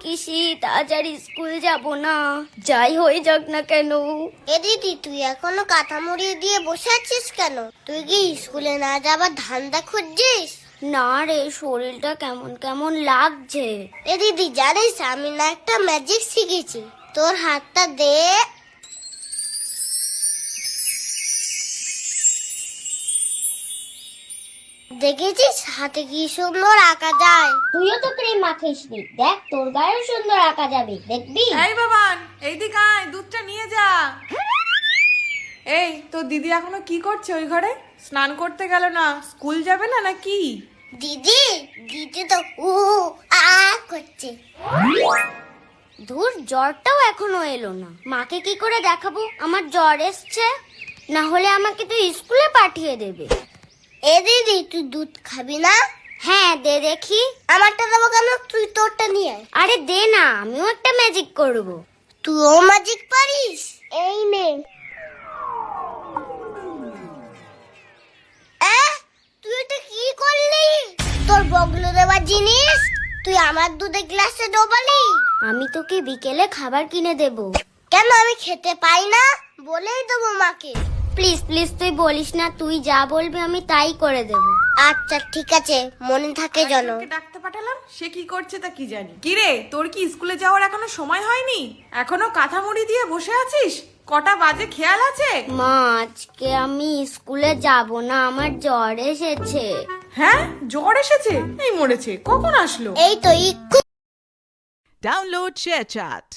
কি শীত, আজ আর স্কুল যাব না, যাই হয়ে যাক না কেন। এ দিদি, তুই এখনো কাঁথা মুড়ি দিয়ে বসে আছিস কেন? তুই কি স্কুলে না যাবার ধান্দা খুঁজছিস? না রে, শরীরটা কেমন কেমন লাগছে। এ দিদি, জানিস আমি না একটা ম্যাজিক শিখেছি। তোর হাতটা দে। দেখেছিস হাতে কি সুন্দর আঁকা যায়? তুইও তো ক্রিম মাখিস নি, দেখ তোর গায়েও সুন্দর আঁকা যাবে, দেখবি? এই বাবান, এইদিকে আয়, দুধটা নিয়ে যা। এই তোর দিদি এখনো কি করছে ওই ঘরে? স্নান করতে গেল না? স্কুল যাবে না নাকি? দিদি, দিদি তো উ আ করছে। ধুর, জ্বরটাও এখনো এলো না, মাকে কি করে দেখাবো আমার জ্বর এসছে? না হলে আমাকে তো স্কুলে পাঠিয়ে দেবে। এ দিদি, তুই দুধ খাবি না? হ্যাঁ দে দেখি। আমারটা দেবো কেন? তুই তোরটা নিয়ে আয়। আরে দে না, আমিও একটা ম্যাজিক করব। তুইও ম্যাজিক পারিস? এই নে। তুই এটা কি করলি? তোর বগলে দেওয়ার জিনিস তুই আমার দুধে গ্লাসে ডোবালি। আমি তোকে বিকেলে খাবার কিনে দেব। কেন, আমি খেতে পাই না? বলেই দেবো মাকে। প্লিজ প্লিজ তুই বলিস না, তুই যা বলবি আমি তাই করে দেব। আচ্ছা ঠিক আছে, মনে থাকে যেন। আরেকজনকে ডাকতে পাঠালাম, সে কি করছে তা কি জানি। কি রে, তোর কি স্কুলে যাওয়ার এখনো সময় হয়নি? এখনো কাঁথা মুড়ি দিয়ে বসে আছিস? কটা বাজে খেয়াল আছে? মা, আজকে আমি স্কুলে যাব না, আমার জ্বর এসেছে। হ্যাঁ, জ্বর এসেছে? এই মরেছে, কখন আসলো? এই তো একটু। Download ShareChat.